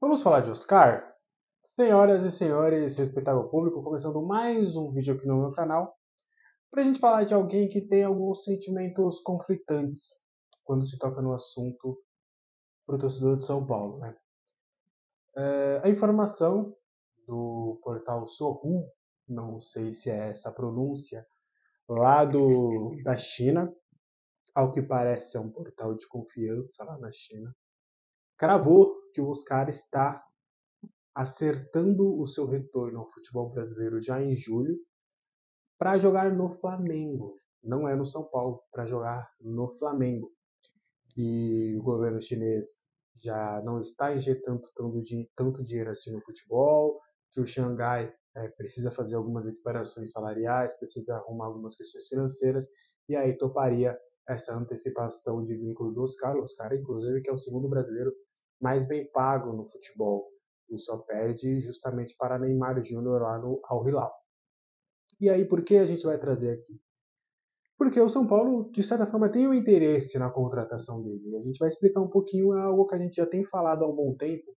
Vamos falar de Oscar? Senhoras e senhores, respeitável público, começando mais um vídeo aqui no meu canal, para a gente falar de alguém que tem alguns sentimentos conflitantes quando se toca no assunto para o torcedor de São Paulo, né? A informação do portal Sohu, não sei se é essa a pronúncia, lá da China, ao que parece é um portal de confiança lá na China, cravou que o Oscar está acertando o seu retorno ao futebol brasileiro já em julho para jogar no Flamengo. Não é no São Paulo, para jogar no Flamengo. E o governo chinês já não está injetando tanto dinheiro assim no futebol, que o Xangai precisa fazer algumas equiparações salariais, precisa arrumar algumas questões financeiras, e aí toparia essa antecipação de vínculo do Oscar, inclusive, que é o segundo brasileiro mais bem pago no futebol, e só perde justamente para Neymar Júnior lá no Al Hilal. E aí, por que a gente vai trazer aqui? Porque o São Paulo, de certa forma, tem um interesse na contratação dele. A gente vai explicar um pouquinho algo que a gente já tem falado há um bom tempo,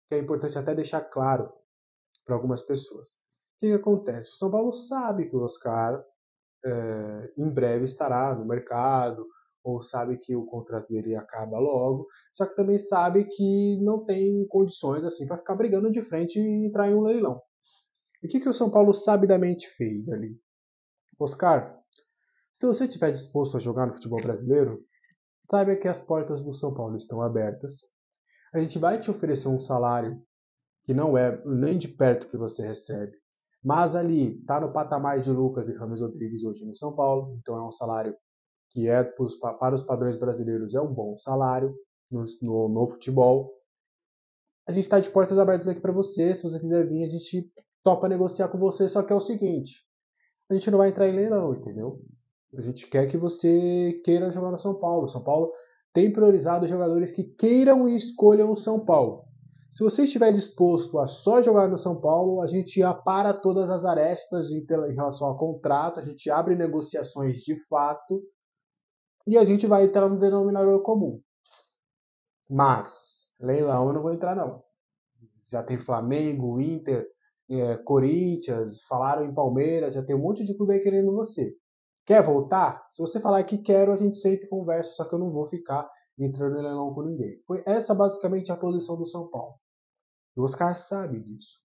que é importante até deixar claro para algumas pessoas. O que acontece? O São Paulo sabe que o Oscar em breve estará no mercado, ou sabe que o contrato dele acaba logo, só que também sabe que não tem condições assim para ficar brigando de frente e entrar em um leilão. E o que o São Paulo sabidamente fez ali? Oscar, se você estiver disposto a jogar no futebol brasileiro, saiba que as portas do São Paulo estão abertas. A gente vai te oferecer um salário que não é nem de perto que você recebe, mas ali está no patamar de Lucas e Rames Rodrigues hoje no São Paulo, então é um salário que para os padrões brasileiros é um bom salário no futebol. A gente está de portas abertas aqui para você, se você quiser vir, a gente topa negociar com você, só que é o seguinte, a gente não vai entrar em leilão, entendeu? A gente quer que você queira jogar no São Paulo. São Paulo tem priorizado jogadores que queiram e escolham o São Paulo. Se você estiver disposto a só jogar no São Paulo, a gente apara todas as arestas em relação ao contrato, a gente abre negociações de fato e a gente vai entrar no denominador comum. Mas, leilão eu não vou entrar não. Já tem Flamengo, Inter, Corinthians, falaram em Palmeiras, já tem um monte de clube aí querendo você. Quer voltar? Se você falar que quero, a gente sempre conversa, só que eu não vou ficar entrando em leilão com ninguém. Foi essa basicamente a posição do São Paulo. O Oscar sabe disso.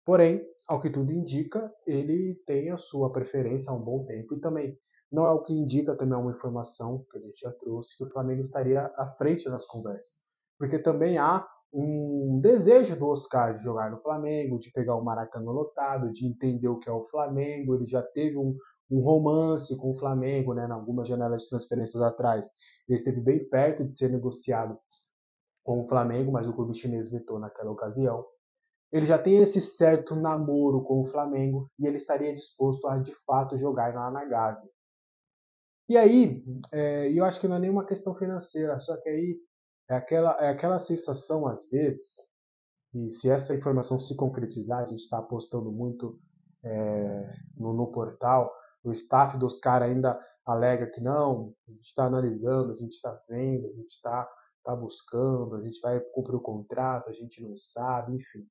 Porém, ao que tudo indica, ele tem a sua preferência há um bom tempo e também não é o que indica também uma informação que a gente já trouxe que o Flamengo estaria à frente das conversas. Porque também há um desejo do Oscar de jogar no Flamengo, de pegar o Maracanã lotado, de entender o que é o Flamengo. Ele já teve um romance com o Flamengo, né, em algumas janelas de transferências atrás. Ele esteve bem perto de ser negociado com o Flamengo, mas o clube chinês vetou naquela ocasião. Ele já tem esse certo namoro com o Flamengo e ele estaria disposto a de fato jogar lá na Gávea. E aí, eu acho que não é nenhuma questão financeira, só que aí é aquela sensação às vezes, e se essa informação se concretizar, a gente está apostando muito no portal, o staff dos caras ainda alega que não, a gente está analisando, a gente está vendo, a gente está buscando, a gente vai cumprir o contrato, a gente não sabe, enfim.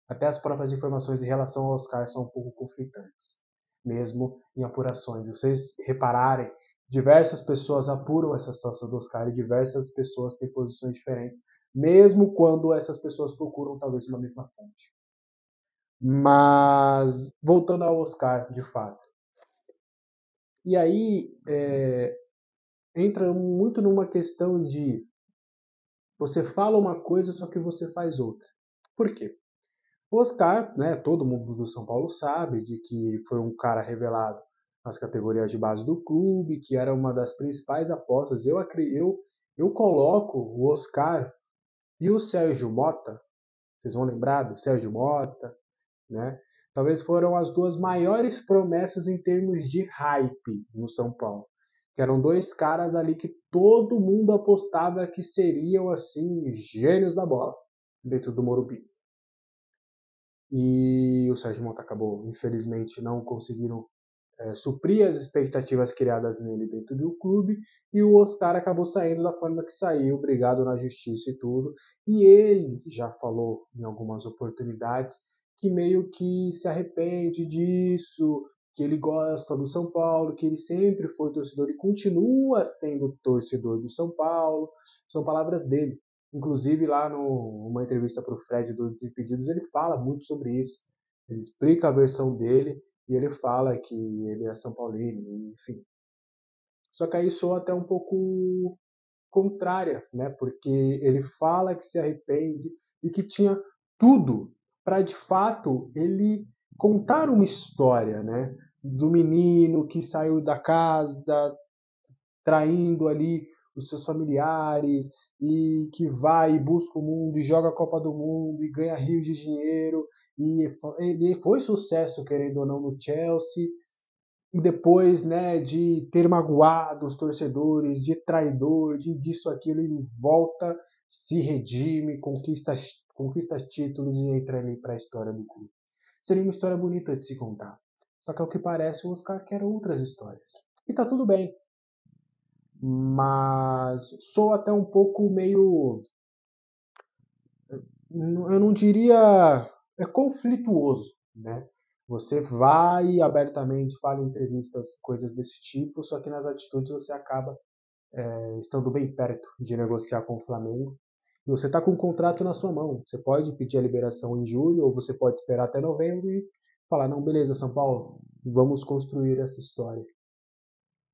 Até as próprias informações em relação ao Oscar são um pouco conflitantes, mesmo em apurações. Se vocês repararem, diversas pessoas apuram essa situação do Oscar e diversas pessoas têm posições diferentes, mesmo quando essas pessoas procuram talvez uma mesma fonte. Mas, voltando ao Oscar, de fato. E aí, entra muito numa questão de você fala uma coisa, só que você faz outra. Por quê? O Oscar, né, todo mundo do São Paulo sabe de que foi um cara revelado nas categorias de base do clube, que era uma das principais apostas. Eu coloco o Oscar e o Sérgio Mota, vocês vão lembrar do Sérgio Mota, né? Talvez foram as duas maiores promessas em termos de hype no São Paulo. Que eram dois caras ali que todo mundo apostava que seriam assim gênios da bola dentro do Morumbi. E o Sérgio Mota acabou, infelizmente, não conseguiram suprir as expectativas criadas nele dentro do clube, e o Oscar acabou saindo da forma que saiu, brigado na justiça e tudo. E ele já falou em algumas oportunidades que meio que se arrepende disso, que ele gosta do São Paulo, que ele sempre foi torcedor e continua sendo torcedor do São Paulo. São palavras dele. Inclusive, lá numa entrevista para o Fred do Desimpedidos, ele fala muito sobre isso. Ele explica a versão dele e ele fala que ele é São Paulino, enfim. Só que aí soa até um pouco contrária, né? Porque ele fala que se arrepende e que tinha tudo para, de fato, ele contar uma história, né? Do menino que saiu da casa, traindo ali os seus familiares e que vai e busca o mundo e joga a Copa do Mundo e ganha rios de dinheiro e ele foi sucesso, querendo ou não, no Chelsea, e depois, né, de ter magoado os torcedores, de traidor, de disso, aquilo, ele volta, se redime, conquista títulos e entra ali para a história do clube. Seria uma história bonita de se contar. Só que ao que parece o Oscar quer outras histórias. E tá tudo bem. Mas sou até um pouco meio, eu não diria, conflituoso, né? Você vai abertamente, fala em entrevistas, coisas desse tipo, só que nas atitudes você acaba estando bem perto de negociar com o Flamengo. E você está com um contrato na sua mão. Você pode pedir a liberação em julho, ou você pode esperar até novembro e falar, não, beleza, São Paulo, vamos construir essa história.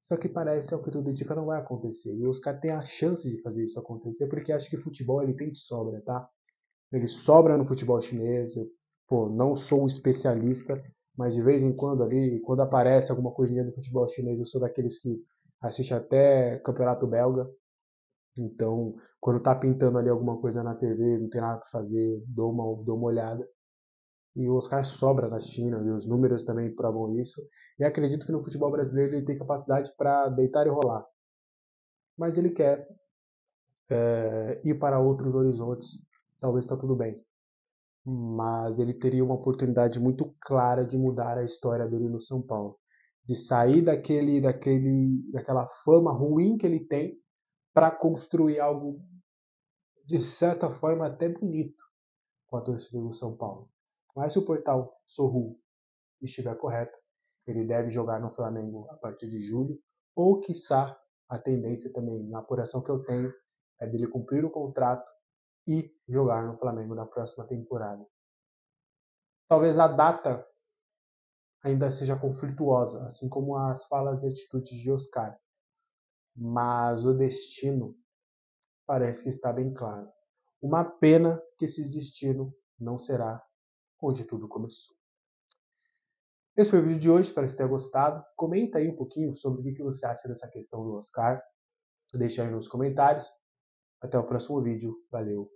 Só que parece, ao que tudo indica, não vai acontecer. E os caras têm a chance de fazer isso acontecer, porque acho que futebol ele tem de sobra, tá? Ele sobra no futebol chinês. Pô, não sou um especialista, mas de vez em quando ali, quando aparece alguma coisinha do futebol chinês, eu sou daqueles que assiste até campeonato belga. Então, quando tá pintando ali alguma coisa na TV, não tem nada pra fazer, dou uma olhada. E o Oscar sobra na China, e os números também provam isso. E acredito que no futebol brasileiro ele tem capacidade para deitar e rolar. Mas ele quer ir para outros horizontes. Talvez está tudo bem. Mas ele teria uma oportunidade muito clara de mudar a história dele no São Paulo. De sair daquela fama ruim que ele tem para construir algo, de certa forma, até bonito com a torcida do São Paulo. Mas se o portal Sorru estiver correto, ele deve jogar no Flamengo a partir de julho, ou quiçá a tendência também, na apuração que eu tenho, é dele cumprir o contrato e jogar no Flamengo na próxima temporada. Talvez a data ainda seja conflituosa, assim como as falas e atitudes de Oscar, mas o destino parece que está bem claro. Uma pena que esse destino não será onde tudo começou. Esse foi o vídeo de hoje, espero que você tenha gostado. Comenta aí um pouquinho sobre o que você acha dessa questão do Oscar. Deixa aí nos comentários. Até o próximo vídeo. Valeu!